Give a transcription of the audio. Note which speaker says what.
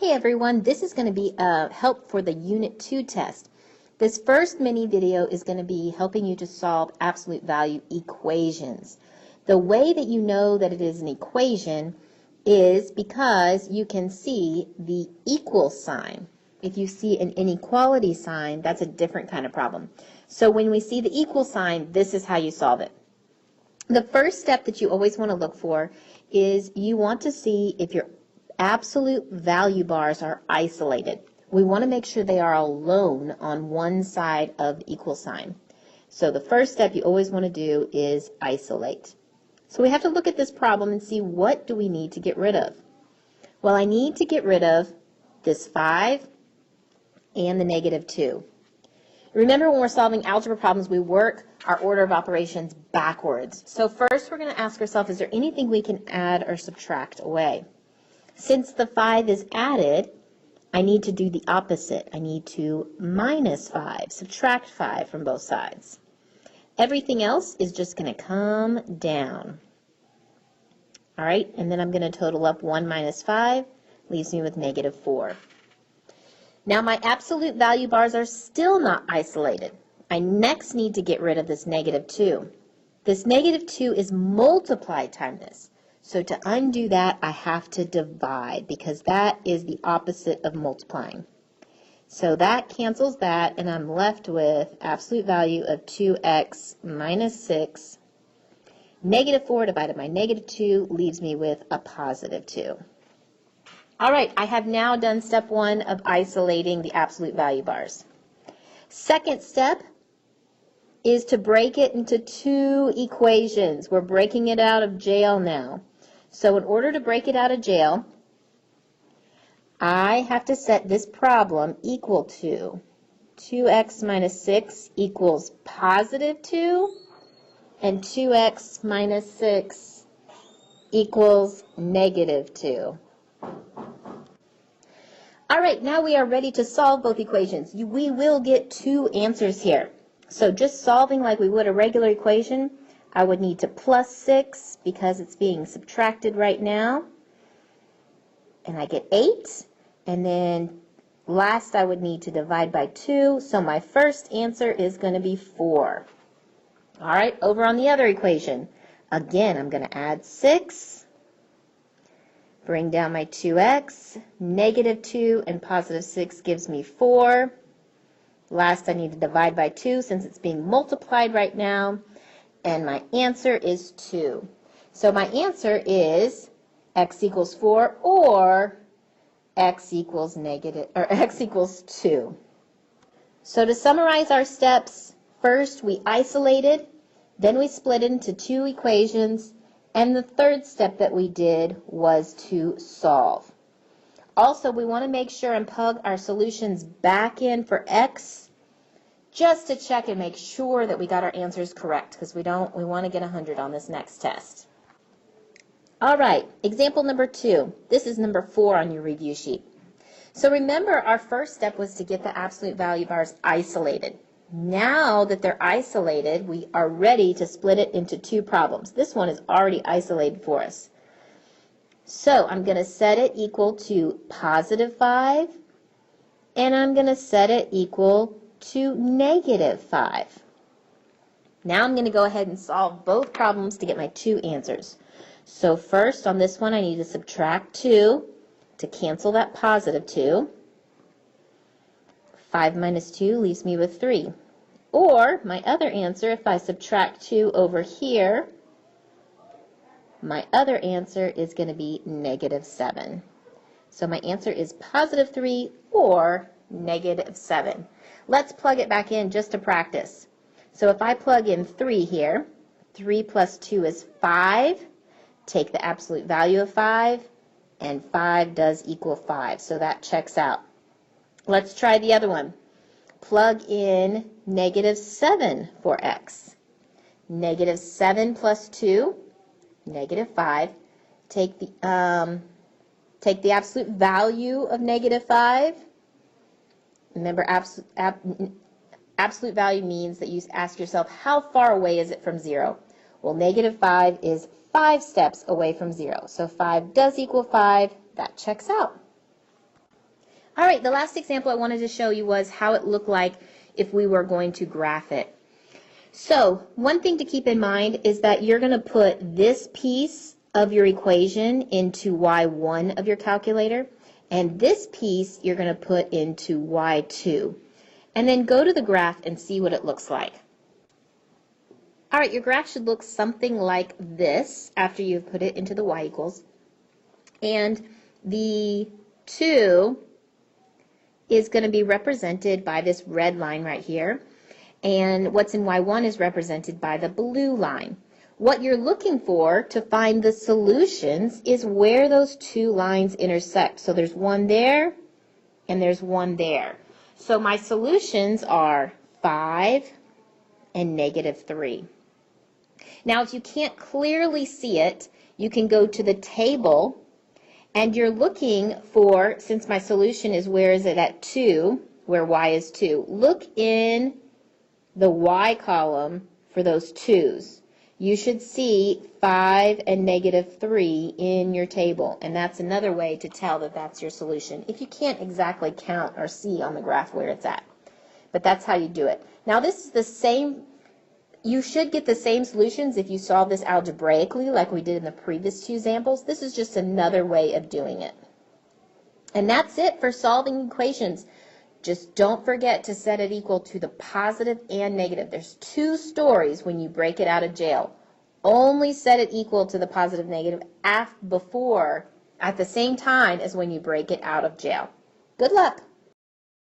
Speaker 1: Hey everyone, this is going to be a help for the Unit 2 test. This first mini video is going to be helping you to solve absolute value equations. The way that you know that it is an equation is because you can see the equal sign. If you see an inequality sign, that's a different kind of problem. So when we see the equal sign, this is how you solve it. The first step that you always want to look for is you want to see if your absolute value bars are isolated. We want to make sure they are alone on one side of the equal sign. So the first step you always want to do is isolate. So we have to look at this problem and see what do we need to get rid of. Well, I need to get rid of this 5 and the negative 2. Remember, when we're solving algebra problems, we work our order of operations backwards. So first we're going to ask ourselves, is there anything we can add or subtract away? Since the 5 is added, I need to do the opposite. I need to minus 5, subtract 5 from both sides. Everything else is just going to come down. All right, and then I'm going to total up 1 minus 5, leaves me with negative 4. Now my absolute value bars are still not isolated. I next need to get rid of this negative 2. This negative 2 is multiplied times this. So to undo that, I have to divide because that is the opposite of multiplying. So that cancels that, and I'm left with absolute value of 2x minus 6. Negative 4 divided by negative 2 leaves me with a positive 2. All right, I have now done step 1 of isolating the absolute value bars. Second step is to break it into 2 equations. We're breaking it out of jail now. So in order to break it out of jail, I have to set this problem equal to 2x minus 6 equals positive 2, and 2x minus 6 equals negative 2. All right, now we are ready to solve both equations. We will get 2 answers here. So just solving like we would a regular equation, I would need to plus 6 because it's being subtracted right now. And I get 8. And then last I would need to divide by 2. So my first answer is going to be 4. All right, over on the other equation. Again, I'm going to add 6. Bring down my 2x. Negative 2 and positive 6 gives me 4. Last I need to divide by 2 since it's being multiplied right now. And my answer is 2. So my answer is x equals 4 or x equals 2. So to summarize our steps, first we isolated, then we split it into 2 equations, and the third step that we did was to solve. Also, we want to make sure and plug our solutions back in for x just to check and make sure that we got our answers correct because we want to get 100 on this next test. All right, example number 2. This is number 4 on your review sheet. So remember, our first step was to get the absolute value bars isolated. Now that they're isolated, we are ready to split it into 2 problems. This one is already isolated for us. So I'm going to set it equal to positive 5, and I'm going to set it equal to negative 5. Now I'm going to go ahead and solve both problems to get my 2 answers. So first on this one I need to subtract 2 to cancel that positive 2. 5 minus 2 leaves me with 3. Or my other answer, if I subtract 2 over here, my other answer is going to be negative 7. So my answer is positive 3 or negative 7. Let's plug it back in just to practice. So if I plug in 3 here, 3 plus 2 is 5. Take the absolute value of 5, and 5 does equal 5. So that checks out. Let's try the other one. Plug in negative 7 for x. Negative 7 plus 2, negative 5. Take the absolute value of negative 5. Remember, absolute value means that you ask yourself, how far away is it from 0? Well, negative 5 is 5 steps away from 0. So 5 does equal 5. That checks out. All right, the last example I wanted to show you was how it looked like if we were going to graph it. So one thing to keep in mind is that you're going to put this piece of your equation into y1 of your calculator, and this piece you're going to put into y2. And then go to the graph and see what it looks like. All right, your graph should look something like this after you've put it into the y equals. And the 2 is going to be represented by this red line right here. And what's in y1 is represented by the blue line. What you're looking for to find the solutions is where those two lines intersect. So there's one there and there's one there. So my solutions are 5 and -3. Now if you can't clearly see it, you can go to the table and you're looking for, since my solution is where is it at 2, where y is 2, look in the y column for those 2's. You should see 5 and -3 in your table, and that's another way to tell that that's your solution if you can't exactly count or see on the graph where it's at. But that's how you do it. Now this is the same, you should get the same solutions if you solve this algebraically like we did in the previous 2 examples. This is just another way of doing it. And that's it for solving equations. Just don't forget to set it equal to the positive and negative. There's 2 stories when you break it out of jail. Only set it equal to the positive negative at the same time as when you break it out of jail. Good luck.